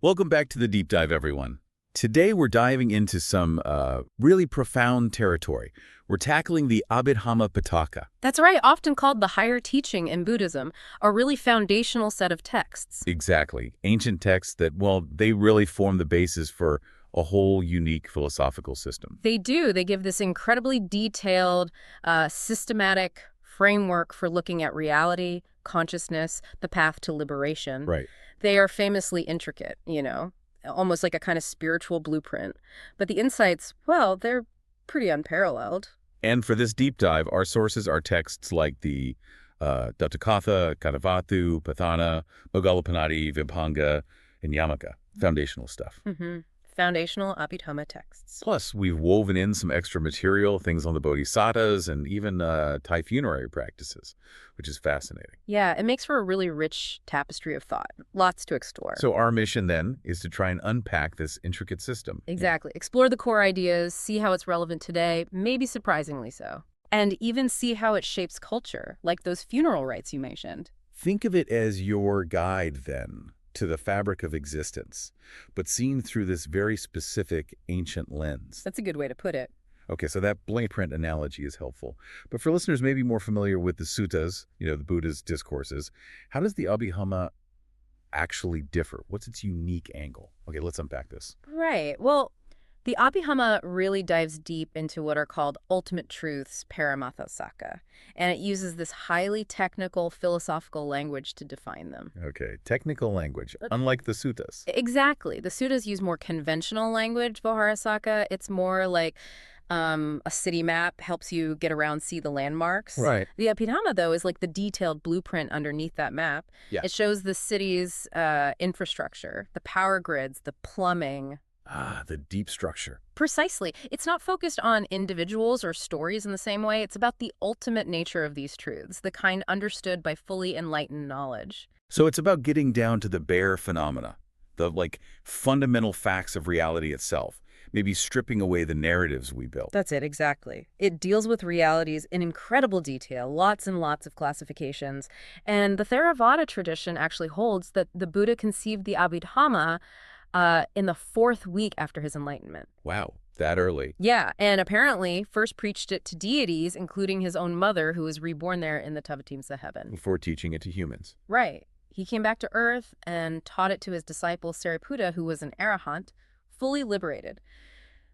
Welcome back to the Deep Dive, everyone. Today we're diving into some really profound territory. We're tackling the Abhidhamma Pitaka. That's right, often called the higher teaching in Buddhism, a really foundational set of texts. Exactly. Ancient texts that, well, they really form the basis for a whole unique philosophical system. They do. They give this incredibly detailed, systematic framework for looking at reality, consciousness, the path to liberation. Right. They are famously intricate, almost like a kind of spiritual blueprint. But the insights, well, they're pretty unparalleled. And for this deep dive, our sources are texts like the Dattakatha, Kadavathu, Pathana, Mogalapanati, Vibhanga, and Yamaka. Foundational stuff. Foundational Abhidhamma texts. Plus, we've woven in some extra material, things on the Bodhisattvas, and even Thai Funerary Practices, which is fascinating. Yeah, it makes for a really rich tapestry of thought. Lots to explore. So our mission, then, is to try and unpack this intricate system. Exactly. Explore the core ideas, see how it's relevant today, maybe surprisingly so. And even see how it shapes culture, like those funeral rites you mentioned. Think of it as your guide, then, to the fabric of existence, but seen through this very specific ancient lens. That's a good way to put it. Okay, so that blank print analogy is helpful. But for listeners maybe more familiar with the suttas, the Buddha's discourses, how does the Abhidhamma actually differ? What's its unique angle? Okay, let's unpack this. Right. Well, the Abhidhamma really dives deep into what are called ultimate truths, Paramatha, and it uses this highly technical philosophical language to define them. Okay, technical language, unlike the suttas. Exactly. The suttas use more conventional language, Viharasaka. It's more like a city map helps you get around, see the landmarks. Right. The Abhidhamma, though, is like the detailed blueprint underneath that map. Yeah. It shows the city's infrastructure, the power grids, the plumbing. The deep structure. Precisely. It's not focused on individuals or stories in the same way. It's about the ultimate nature of these truths, the kind understood by fully enlightened knowledge. So it's about getting down to the bare phenomena, the fundamental facts of reality itself, maybe stripping away the narratives we built. That's it, exactly. It deals with realities in incredible detail, lots and lots of classifications. And the Theravada tradition actually holds that the Buddha conceived the Abhidhamma in the 4th week after his enlightenment. Wow, that early. Yeah, and apparently first preached it to deities, including his own mother, who was reborn there in the Tavatimsa heaven. Before teaching it to humans. Right. He came back to Earth and taught it to his disciple Sariputta, who was an arahant, fully liberated.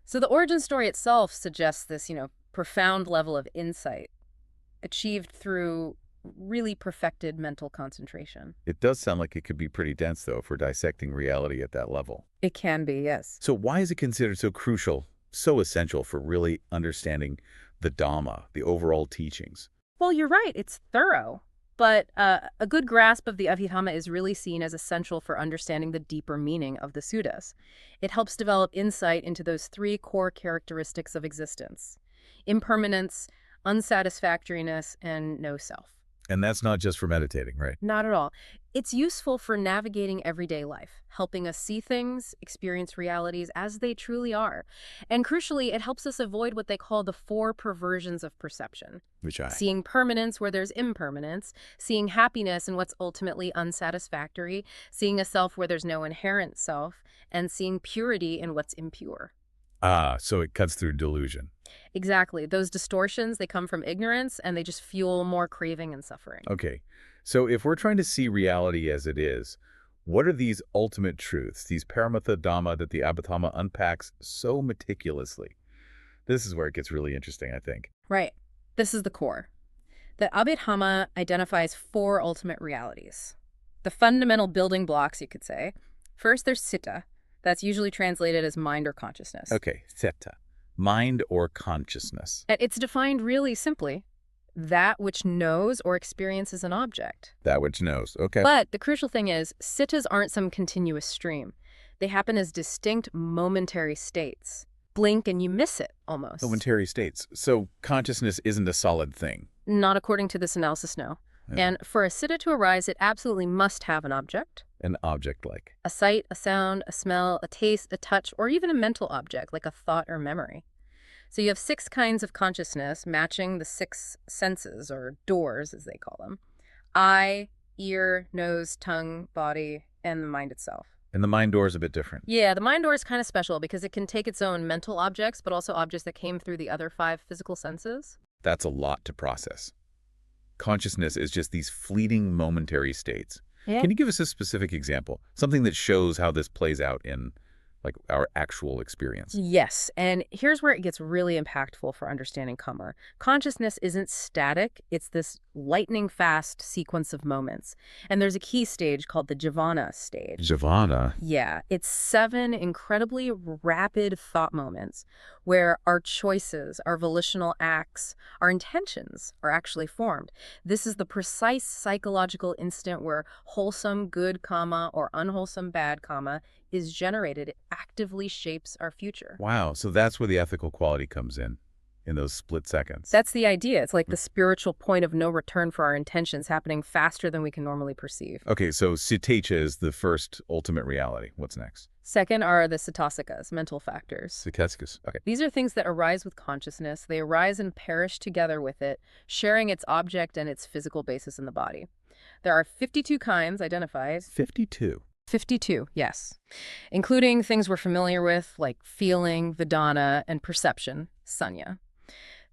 So the origin story itself suggests this, profound level of insight achieved through really perfected mental concentration. It does sound like it could be pretty dense, though, for dissecting reality at that level. It can be, yes. So why is it considered so crucial, so essential for really understanding the Dhamma, the overall teachings? Well, you're right. It's thorough. But a good grasp of the Abhidhamma is really seen as essential for understanding the deeper meaning of the suttas. It helps develop insight into those 3 core characteristics of existence: impermanence, unsatisfactoriness, and no self. And that's not just for meditating, right? Not at all. It's useful for navigating everyday life, helping us see things, experience realities as they truly are. And crucially, it helps us avoid what they call the 4 perversions of perception. Seeing permanence where there's impermanence, seeing happiness in what's ultimately unsatisfactory, seeing a self where there's no inherent self, and seeing purity in what's impure. So it cuts through delusion. Exactly. Those distortions, they come from ignorance, and they just fuel more craving and suffering. Okay. So if we're trying to see reality as it is, what are these ultimate truths, these Paramatha Dhamma that the Abhidhamma unpacks so meticulously? This is where it gets really interesting, I think. Right. This is the core. The Abhidhamma identifies 4 ultimate realities. The fundamental building blocks, you could say. First, there's citta. That's usually translated as mind or consciousness. Okay, citta. Mind or consciousness. It's defined really simply: that which knows or experiences an object. That which knows, okay. But the crucial thing is, cittas aren't some continuous stream. They happen as distinct momentary states. Blink and you miss it, almost. Momentary states. So consciousness isn't a solid thing. Not according to this analysis, no. Yeah. And for a citta to arise, it absolutely must have an object. An object like? A sight, a sound, a smell, a taste, a touch, or even a mental object like a thought or memory. So you have 6 kinds of consciousness matching the 6 senses, or doors as they call them: eye, ear, nose, tongue, body, and the mind itself. And the mind door is a bit different. Yeah, the mind door is kind of special because it can take its own mental objects, but also objects that came through the other 5 physical senses. That's a lot to process. Consciousness is just these fleeting momentary states. Yeah. Can you give us a specific example? Something that shows how this plays out in like our actual experience. Yes, and here's where it gets really impactful for understanding karma. Consciousness isn't static, it's this lightning-fast sequence of moments. And there's a key stage called the Jhana stage. Jhana. Yeah, it's 7 incredibly rapid thought moments where our choices, our volitional acts, our intentions are actually formed. This is the precise psychological instant where wholesome good karma or unwholesome bad karma is generated. It actively shapes our future. Wow, so that's where the ethical quality comes in those split seconds. That's the idea. It's like the spiritual point of no return for our intentions happening faster than we can normally perceive. Okay, so Sitecha is the first ultimate reality. What's next? Second are the Satasikas, mental factors. Sitetikas. Okay. These are things that arise with consciousness. They arise and perish together with it, sharing its object and its physical basis in the body. There are 52 kinds identified. 52. 52, yes, including things we're familiar with like feeling, Vedana, and perception, Sanya.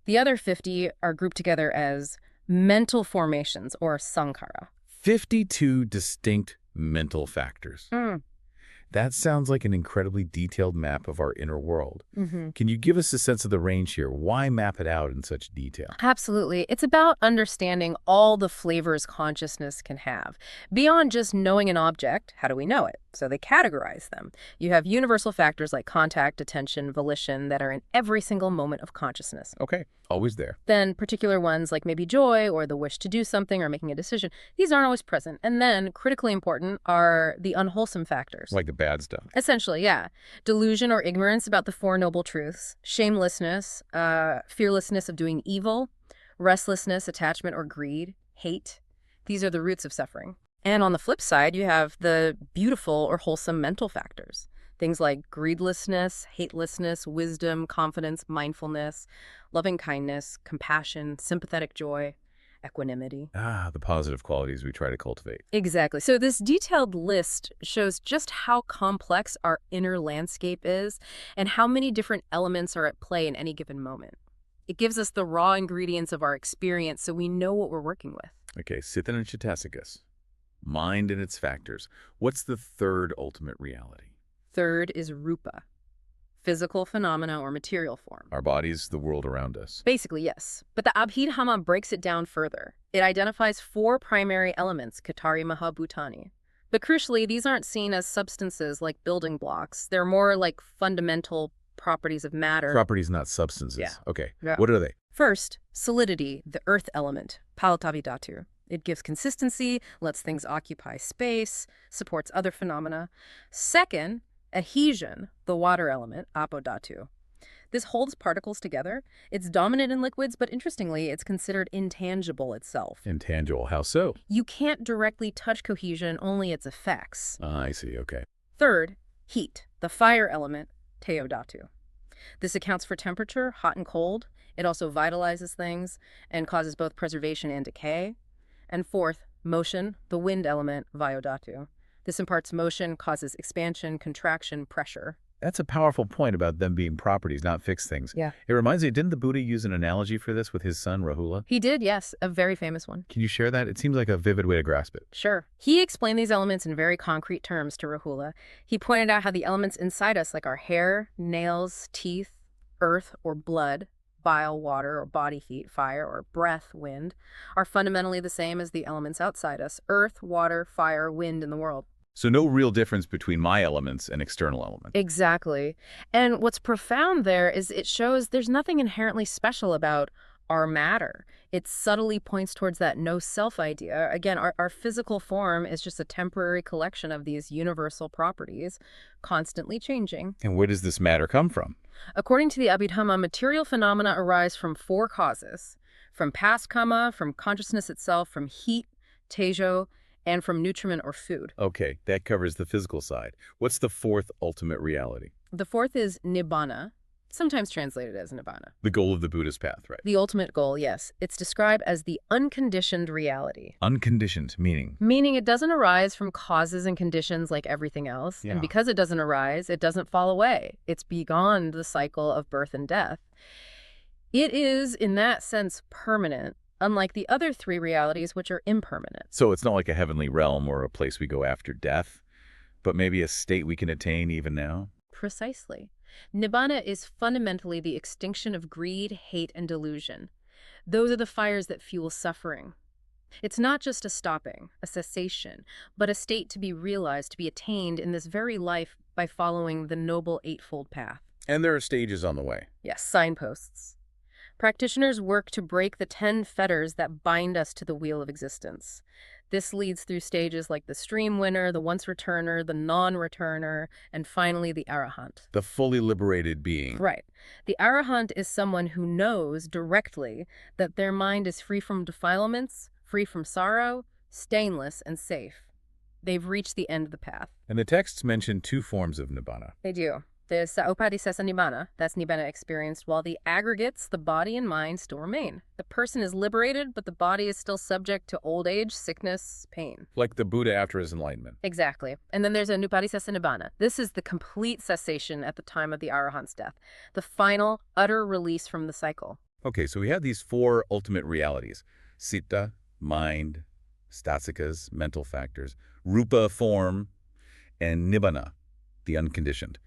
The other 50 are grouped together as mental formations, or Sankhara. 52 distinct mental factors. That sounds like an incredibly detailed map of our inner world. Can you give us a sense of the range here? Why map it out in such detail? Absolutely. It's about understanding all the flavors consciousness can have. Beyond just knowing an object, how do we know it? So they categorize them. You have universal factors like contact, attention, volition that are in every single moment of consciousness. Okay, always there. Then particular ones like maybe joy or the wish to do something or making a decision, these aren't always present. And then critically important are the unwholesome factors. Like the bad stuff. Essentially, yeah. Delusion or ignorance about the 4 noble truths, shamelessness, fearlessness of doing evil, restlessness, attachment or greed, hate. These are the roots of suffering. And on the flip side, you have the beautiful or wholesome mental factors. Things like greedlessness, hatelessness, wisdom, confidence, mindfulness, loving kindness, compassion, sympathetic joy, equanimity. The positive qualities we try to cultivate. Exactly. So this detailed list shows just how complex our inner landscape is and how many different elements are at play in any given moment. It gives us the raw ingredients of our experience so we know what we're working with. Okay, Sithan and Chitasikas. Mind and its factors. What's the third ultimate reality? Third is rupa, physical phenomena or material form. Our bodies, the world around us. Basically, yes. But the Abhidhamma breaks it down further. It identifies 4 primary elements, Katari Mahabhutani. But crucially, these aren't seen as substances like building blocks. They're more like fundamental properties of matter. Properties, not substances. Yeah. Okay. Yeah. What are they? First, solidity, the earth element, Palatavidhatu. It gives consistency, lets things occupy space, supports other phenomena. Second, adhesion, the water element, Apodhatu. This holds particles together. It's dominant in liquids, but interestingly, it's considered intangible itself. Intangible. How so? You can't directly touch cohesion, only its effects. I see. Okay. Third, heat, the fire element, Teodhatu. This accounts for temperature, hot and cold. It also vitalizes things and causes both preservation and decay. And fourth, motion, the wind element, Vayodhatu. This imparts motion, causes expansion, contraction, pressure. That's a powerful point about them being properties, not fixed things. Yeah. It reminds me, didn't the Buddha use an analogy for this with his son, Rahula? He did, yes, a very famous one. Can you share that? It seems like a vivid way to grasp it. Sure. He explained these elements in very concrete terms to Rahula. He pointed out how the elements inside us, like our hair, nails, teeth, earth, or blood, bile, water, or body heat, fire, or breath, wind, are fundamentally the same as the elements outside us, earth, water, fire, wind in the world. So no real difference between my elements and external elements. Exactly. And what's profound there is it shows there's nothing inherently special about our matter. It subtly points towards that no-self idea. Again, our physical form is just a temporary collection of these universal properties, constantly changing. And where does this matter come from? According to the Abhidhamma, material phenomena arise from 4 causes. From past karma, from consciousness itself, from heat, tejo, and from nutriment or food. Okay, that covers the physical side. What's the fourth ultimate reality? The fourth is nibbana, sometimes translated as nibbana. The goal of the Buddhist path, right? The ultimate goal, yes. It's described as the unconditioned reality. Unconditioned, meaning? Meaning it doesn't arise from causes and conditions like everything else. Yeah. And because it doesn't arise, it doesn't fall away. It's beyond the cycle of birth and death. It is, in that sense, permanent, unlike the other three realities, which are impermanent. So it's not like a heavenly realm or a place we go after death, but maybe a state we can attain even now? Precisely. Nibbana is fundamentally the extinction of greed, hate, and delusion. Those are the fires that fuel suffering. It's not just a stopping, a cessation, but a state to be realized, to be attained in this very life by following the Noble Eightfold Path. And there are stages on the way. Yes, signposts. Practitioners work to break the 10 fetters that bind us to the wheel of existence. This leads through stages like the stream winner, the once returner, the non-returner, and finally the arahant. The fully liberated being. Right. The arahant is someone who knows directly that their mind is free from defilements, free from sorrow, stainless, and safe. They've reached the end of the path. And the texts mention two forms of nibbana. They do. There's Saupadhisesa Nibbana, that's Nibbana experienced, while the aggregates, the body and mind, still remain. The person is liberated, but the body is still subject to old age, sickness, pain. Like the Buddha after his enlightenment. Exactly. And then there's Anupadhisesa Nibbana. This is the complete cessation at the time of the arahant's death, the final, utter release from the cycle. Okay, so we have these four ultimate realities. Citta, mind, sthasikas, mental factors, rupa, form, and nibbana, the unconditioned.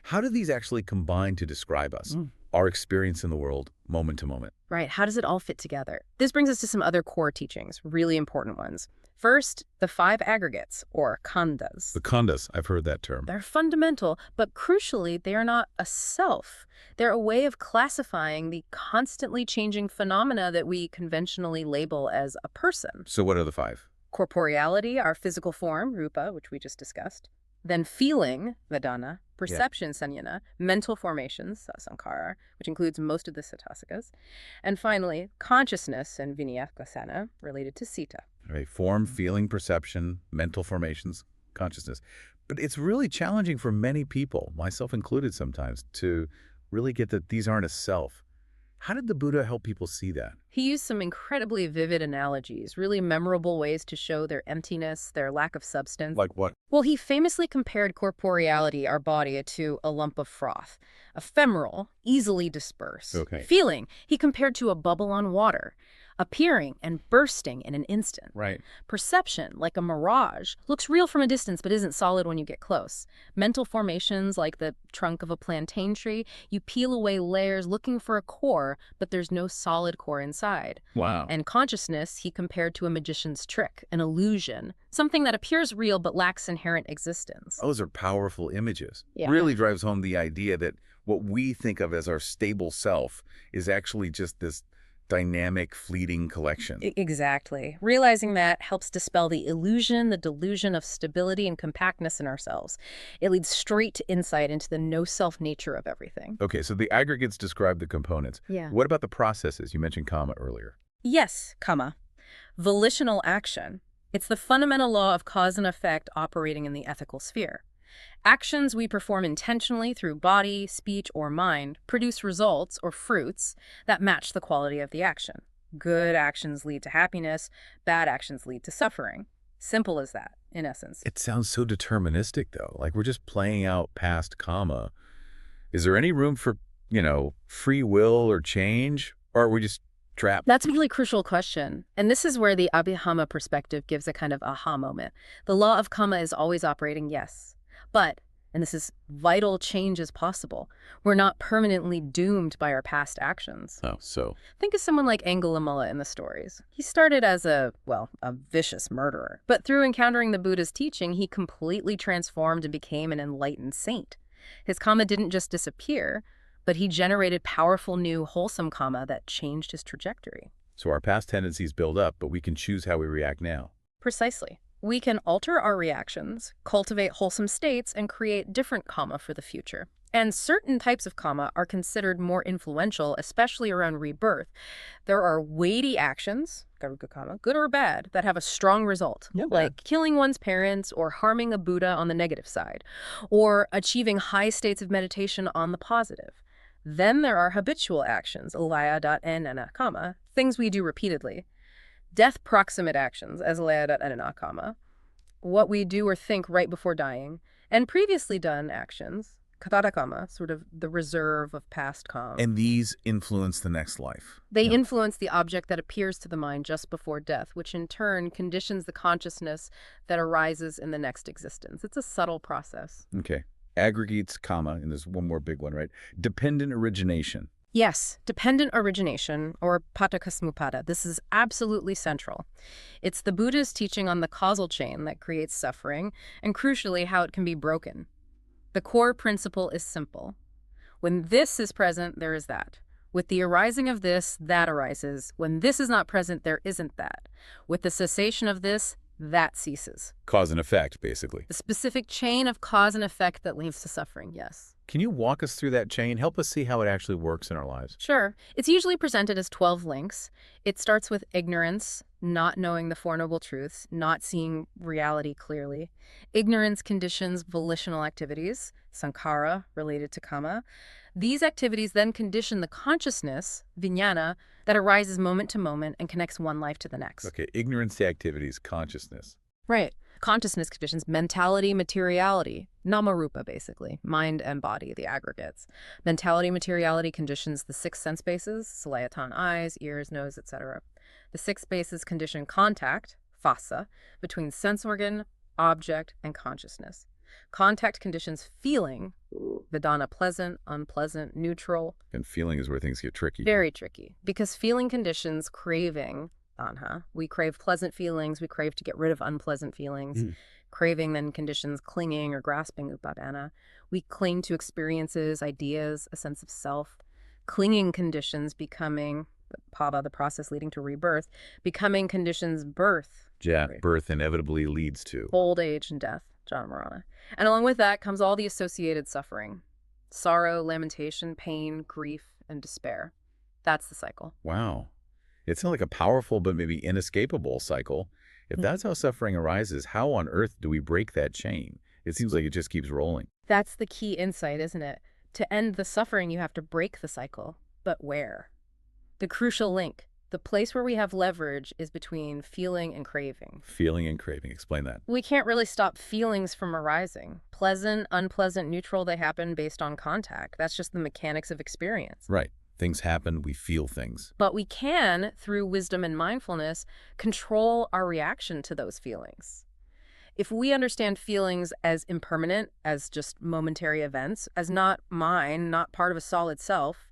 How do these actually combine to describe us, our experience in the world, moment to moment? Right. How does it all fit together? This brings us to some other core teachings, really important ones. First, the 5 aggregates, or khandhas. The khandhas, I've heard that term. They're fundamental, but crucially, they are not a self. They're a way of classifying the constantly changing phenomena that we conventionally label as a person. So what are the 5? Corporeality, our physical form, rupa, which we just discussed. Then feeling, vedana, perception, sanjana, mental formations, sankhara, which includes most of the sattasikas, and finally, consciousness and vinyakasana, related to citta. All right, form, feeling, perception, mental formations, consciousness. But it's really challenging for many people, myself included sometimes, to really get that these aren't a self. How did the Buddha help people see that? He used some incredibly vivid analogies, really memorable ways to show their emptiness, their lack of substance. Like what? Well, he famously compared corporeality, our body, to a lump of froth, ephemeral, easily dispersed. Okay. Feeling, he compared to a bubble on water, appearing and bursting in an instant. Right. Perception, like a mirage, looks real from a distance but isn't solid when you get close. Mental formations, like the trunk of a plantain tree, you peel away layers looking for a core, but there's no solid core inside. Wow. And consciousness, he compared to a magician's trick, an illusion, something that appears real but lacks inherent existence. Those are powerful images. Yeah. Really drives home the idea that what we think of as our stable self is actually just this dynamic, fleeting collection. Exactly. Realizing that helps dispel the illusion, the delusion of stability and compactness in ourselves. It leads straight to insight into the no-self nature of everything. Okay, so the aggregates describe the components. Yeah. What about the processes? You mentioned karma earlier. Yes, karma. Volitional action. It's the fundamental law of cause and effect operating in the ethical sphere. Actions we perform intentionally through body, speech, or mind produce results, or fruits, that match the quality of the action. Good actions lead to happiness, bad actions lead to suffering. Simple as that, in essence. It sounds so deterministic, though. Like we're just playing out past karma. Is there any room for, free will or change? Or are we just trapped? That's a really crucial question. And this is where the Abhidhamma perspective gives a kind of aha moment. The law of karma is always operating, yes. But, and this is vital, change is possible. We're not permanently doomed by our past actions. Oh, so? Think of someone like Angulimala in the stories. He started as a vicious murderer. But through encountering the Buddha's teaching, he completely transformed and became an enlightened saint. His karma didn't just disappear, but he generated powerful new wholesome karma that changed his trajectory. So our past tendencies build up, but we can choose how we react now. Precisely. We can alter our reactions, cultivate wholesome states, and create different karma for the future. And certain types of karma are considered more influential, especially around rebirth. There are weighty actions, garuka karma, good or bad, that have a strong result, like killing one's parents or harming a Buddha on the negative side, or achieving high states of meditation on the positive. Then there are habitual actions, alaya.n, things we do repeatedly. Death proximate actions, as alaya.n, what we do or think right before dying, and previously done actions, katarakama, sort of the reserve of past calm. And these influence the next life. They Yeah. influence the object that appears to the mind just before death, which in turn conditions the consciousness that arises in the next existence. It's a subtle process. Okay. Aggregates, comma, and there's one more big one, right? Dependent origination. Yes, dependent origination, or patakasmupada. This is absolutely central. It's the Buddha's teaching on the causal chain that creates suffering, and crucially, how it can be broken. The core principle is simple. When this is present, there is that. With the arising of this, that arises. When this is not present, there isn't that. With the cessation of this, that ceases. Cause and effect, basically. The specific chain of cause and effect that leads to suffering, yes. Can you walk us through that chain? Help us see how it actually works in our lives. Sure. It's usually presented as 12 links. It starts with ignorance, not knowing the Four Noble Truths, not seeing reality clearly. Ignorance conditions volitional activities, sankhara, related to kama. These activities then condition the consciousness, vijnana, that arises moment to moment and connects one life to the next. Okay, ignorance to activities, consciousness. Right. Consciousness conditions mentality, materiality, namarupa basically, mind and body, the aggregates. Mentality, materiality conditions the six sense bases, salayatan, eyes, ears, nose, etc. The six bases condition contact, phassa, between sense organ, object, and consciousness. Contact conditions feeling, vedana, pleasant, unpleasant, neutral. And feeling is where things get tricky. Very tricky, because feeling conditions craving, we crave pleasant feelings, we crave to get rid of unpleasant feelings. Craving then conditions clinging or grasping, upadana. We cling to experiences, ideas, a sense of self. Clinging conditions becoming, pava, the process leading to rebirth, becoming conditions birth. Yeah, birth inevitably leads to old age and death, Jana Marana. And along with that comes all the associated suffering. Sorrow, lamentation, pain, grief, and despair. That's the cycle. Wow. It sounds like a powerful but maybe inescapable cycle. If that's how suffering arises, how on earth do we break that chain? It seems like it just keeps rolling. That's the key insight, isn't it? To end the suffering, you have to break the cycle. But where? The crucial link, the place where we have leverage, is between feeling and craving. Feeling and craving. Explain that. We can't really stop feelings from arising. Pleasant, unpleasant, neutral, they happen based on contact. That's just the mechanics of experience. Right. Things happen, we feel things. But we can, through wisdom and mindfulness, control our reaction to those feelings. If we understand feelings as impermanent, as just momentary events, as not mine, not part of a solid self,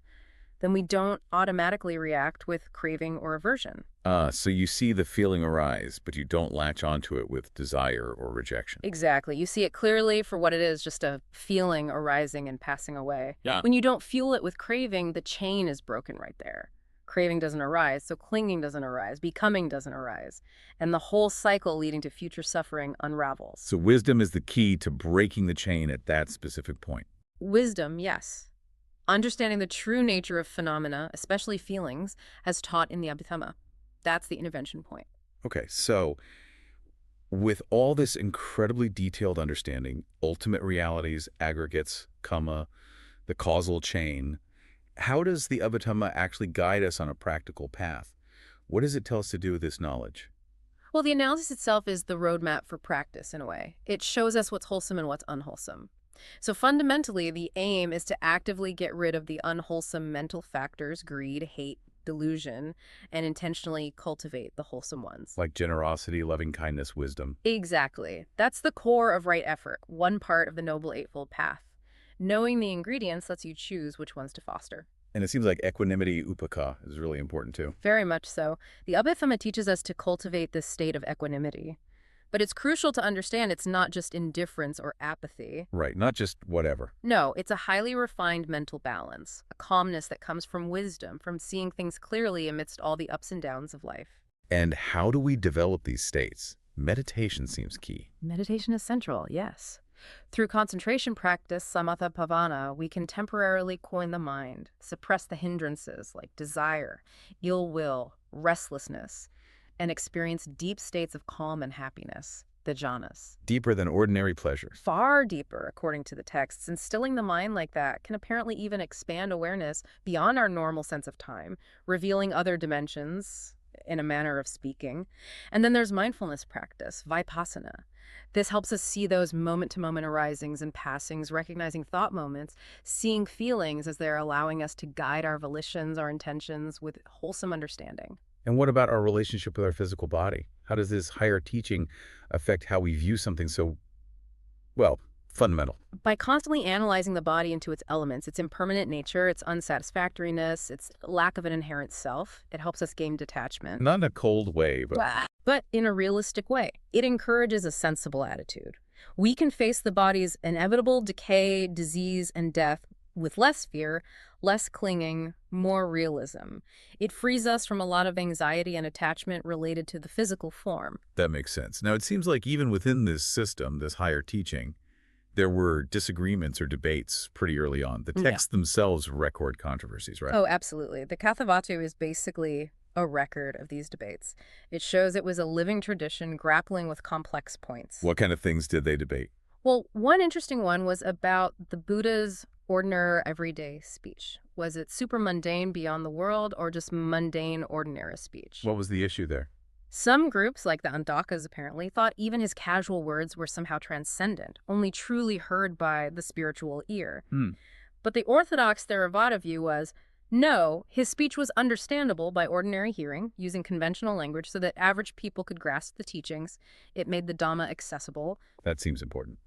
then we don't automatically react with craving or aversion. So you see the feeling arise, but you don't latch onto it with desire or rejection. Exactly. You see it clearly for what it is, just a feeling arising and passing away. Yeah. When you don't fuel it with craving, the chain is broken right there. Craving doesn't arise, so clinging doesn't arise, becoming doesn't arise, and the whole cycle leading to future suffering unravels. So wisdom is the key to breaking the chain at that specific point. Wisdom, yes. Understanding the true nature of phenomena, especially feelings, as taught in the Abhidhamma. That's the intervention point. Okay, so with all this incredibly detailed understanding, ultimate realities, aggregates, karma, the causal chain, how does the Abhidhamma actually guide us on a practical path? What does it tell us to do with this knowledge? Well, the analysis itself is the roadmap for practice in a way. It shows us what's wholesome and what's unwholesome. So fundamentally, the aim is to actively get rid of the unwholesome mental factors, greed, hate, delusion, and intentionally cultivate the wholesome ones. Like generosity, loving kindness, wisdom. Exactly. That's the core of right effort, one part of the Noble Eightfold Path. Knowing the ingredients lets you choose which ones to foster. And it seems like equanimity, upaka, is really important too. Very much so. The Abhidhamma teaches us to cultivate this state of equanimity. But it's crucial to understand it's not just indifference or apathy. Right, not just whatever. No, it's a highly refined mental balance, a calmness that comes from wisdom, from seeing things clearly amidst all the ups and downs of life. And how do we develop these states? Meditation seems key. Meditation is central, yes. Through concentration practice, samatha bhavana, we can temporarily coin the mind, suppress the hindrances like desire, ill will, restlessness, and experience deep states of calm and happiness. the jhanas. Deeper than ordinary pleasure. Far deeper, according to the texts. Instilling the mind like that can apparently even expand awareness beyond our normal sense of time, revealing other dimensions, in a manner of speaking. And then there's mindfulness practice, vipassana. This helps us see those moment-to-moment arisings and passings, recognizing thought moments, seeing feelings as they're allowing us to guide our volitions, our intentions with wholesome understanding. And what about our relationship with our physical body? How does this higher teaching affect how we view something so, well, fundamental? By constantly analyzing the body into its elements, its impermanent nature, its unsatisfactoriness, its lack of an inherent self, it helps us gain detachment. Not in a cold way, but But in a realistic way. It encourages a sensible attitude. We can face the body's inevitable decay, disease, and death with less fear, less clinging, more realism. It frees us from a lot of anxiety and attachment related to the physical form. that makes sense. Now, it seems like even within this system, this higher teaching, there were disagreements or debates pretty early on. The texts themselves record controversies, right? Oh, absolutely. The Kathavatu is basically a record of these debates. It shows it was a living tradition grappling with complex points. What kind of things did they debate? Well, one interesting one was about the Buddha's ordinary everyday speech. Was it super mundane beyond the world or just mundane ordinary speech? What was the issue there? Some groups, like the Andakas apparently, thought even his casual words were somehow transcendent, only truly heard by the spiritual ear. But the orthodox Theravada view was, no, his speech was understandable by ordinary hearing, using conventional language so that average people could grasp the teachings. It made the Dhamma accessible. That seems important.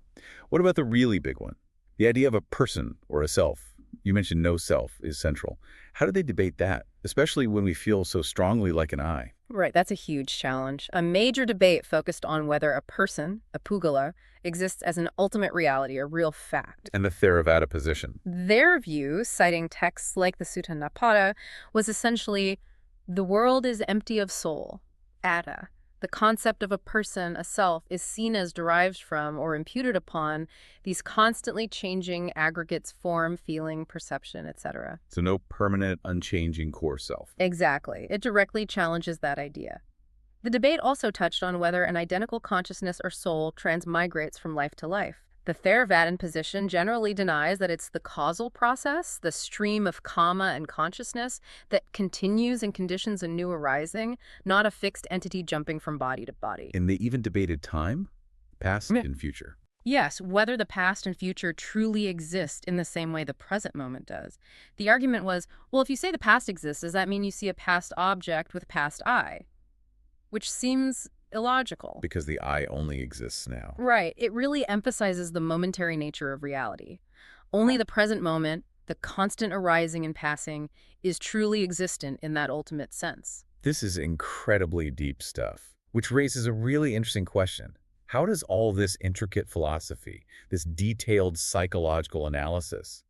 What about the really big one? The idea of a person or a self. You mentioned no self is central. How do they debate that, especially when we feel so strongly like an I? Right, that's a huge challenge. A major debate focused on whether a person, a pugala, exists as an ultimate reality, a real fact. And the Theravada position. Their view, citing texts like the Sutta Napada, was essentially, the world is empty of soul, atta. The concept of a person, a self, is seen as derived from or imputed upon these constantly changing aggregates, form, feeling, perception, etc. So no permanent, unchanging core self. Exactly. It directly challenges that idea. The debate also touched on whether an identical consciousness or soul transmigrates from life to life. The Theravadan position generally denies that it's the causal process, the stream of karma and consciousness, that continues and conditions a new arising, not a fixed entity jumping from body to body. And they even debated time, past and future. Yes, whether the past and future truly exist in the same way the present moment does. The argument was, well, if you say the past exists, does that mean you see a past object with a past I? Which seems illogical. Because the I only exists now. Right. It really emphasizes the momentary nature of reality. Only the present moment, the constant arising and passing, is truly existent in that ultimate sense. This is incredibly deep stuff, which raises a really interesting question. How does all this intricate philosophy, this detailed psychological analysis,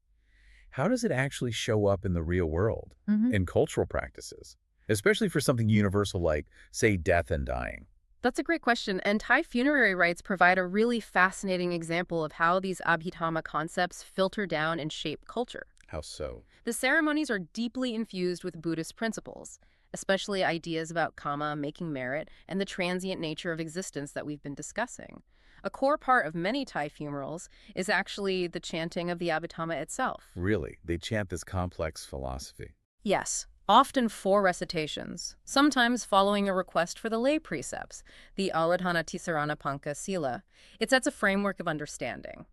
how does it actually show up in the real world, in cultural practices, especially for something universal like, say, death and dying? That's a great question, and Thai funerary rites provide a really fascinating example of how these Abhidhamma concepts filter down and shape culture. How so? The ceremonies are deeply infused with Buddhist principles, especially ideas about karma, making merit, and the transient nature of existence that we've been discussing. A core part of many Thai funerals is actually the chanting of the Abhidhamma itself. Really? They chant this complex philosophy? Yes. Often 4 recitations, sometimes following a request for the lay precepts, the Aradhana Tisarana Panka Sila. It sets a framework of understanding.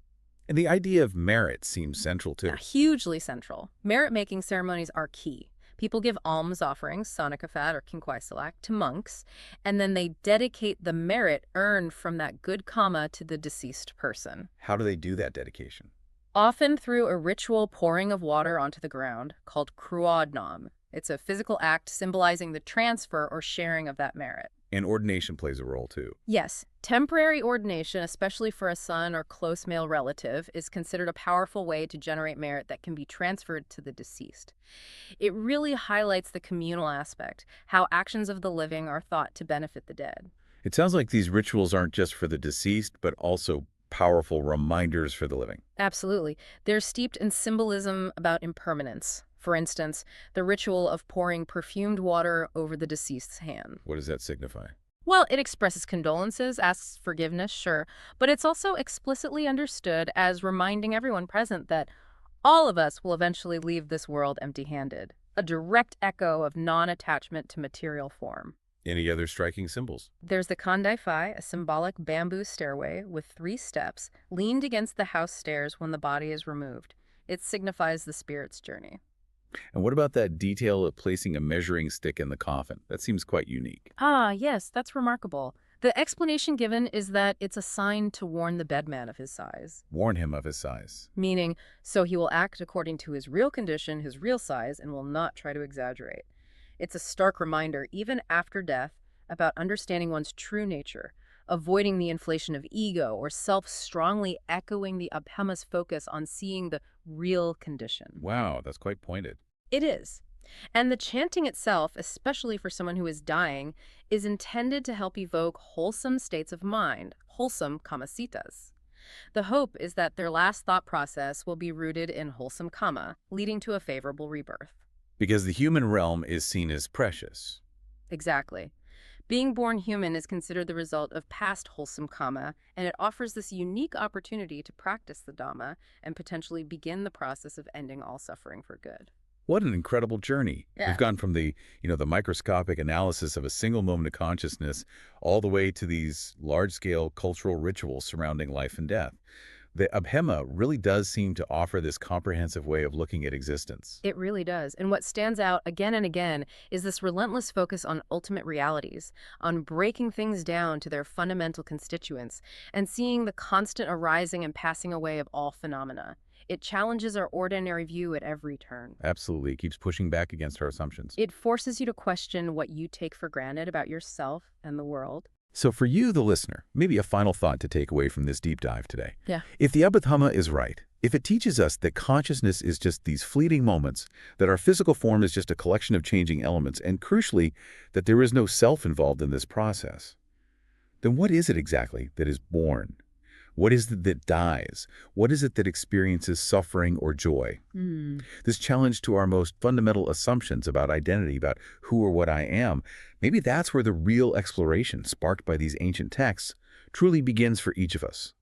And the idea of merit seems central too. Hugely central. Merit-making ceremonies are key. People give alms offerings, Sanakafat or Kinkwai Salak, to monks, and then they dedicate the merit earned from that good karma to the deceased person. How do they do that dedication? Often through a ritual pouring of water onto the ground called Kruadnam. It's a physical act symbolizing the transfer or sharing of that merit. And ordination plays a role too. Yes, temporary ordination, especially for a son or close male relative, is considered a powerful way to generate merit that can be transferred to the deceased. It really highlights the communal aspect, how actions of the living are thought to benefit the dead. It sounds like these rituals aren't just for the deceased, but also powerful reminders for the living. Absolutely. They're steeped in symbolism about impermanence. For instance, the ritual of pouring perfumed water over the deceased's hand. What does that signify? Well, it expresses condolences, asks forgiveness, sure, but it's also explicitly understood as reminding everyone present that all of us will eventually leave this world empty-handed, a direct echo of non-attachment to material form. Any other striking symbols? There's the Kandai Phi, a symbolic bamboo stairway with 3 steps, leaned against the house stairs when the body is removed. It signifies the spirit's journey. And what about that detail of placing a measuring stick in the coffin? That seems quite unique. Ah, yes, that's remarkable. The explanation given is that it's a sign to warn the bedman of his size. Warn him of his size. Meaning, so he will act according to his real condition, his real size, and will not try to exaggerate. It's a stark reminder, even after death, about understanding one's true nature, avoiding the inflation of ego or self, strongly echoing the Abhidhamma's focus on seeing the real condition. Wow, that's quite pointed. It is. And the chanting itself, especially for someone who is dying, is intended to help evoke wholesome states of mind, wholesome kamasitas. The hope is that their last thought process will be rooted in wholesome kama, leading to a favorable rebirth. Because the human realm is seen as precious. Exactly. Being born human is considered the result of past wholesome karma, and it offers this unique opportunity to practice the Dhamma and potentially begin the process of ending all suffering for good. What an incredible journey. Yeah. We've gone from the microscopic analysis of a single moment of consciousness all the way to these large-scale cultural rituals surrounding life and death. The Abhidhamma really does seem to offer this comprehensive way of looking at existence. It really does. And what stands out again and again is this relentless focus on ultimate realities, on breaking things down to their fundamental constituents, and seeing the constant arising and passing away of all phenomena. It challenges our ordinary view at every turn. Absolutely. It keeps pushing back against our assumptions. It forces you to question what you take for granted about yourself and the world. So for you, the listener, maybe a final thought to take away from this deep dive today. Yeah. If the Abhidhamma is right, if it teaches us that consciousness is just these fleeting moments, that our physical form is just a collection of changing elements, and crucially, that there is no self involved in this process, then what is it exactly that is born? What is it that dies? What is it that experiences suffering or joy? This challenge to our most fundamental assumptions about identity, about who or what I am, maybe that's where the real exploration sparked by these ancient texts truly begins for each of us.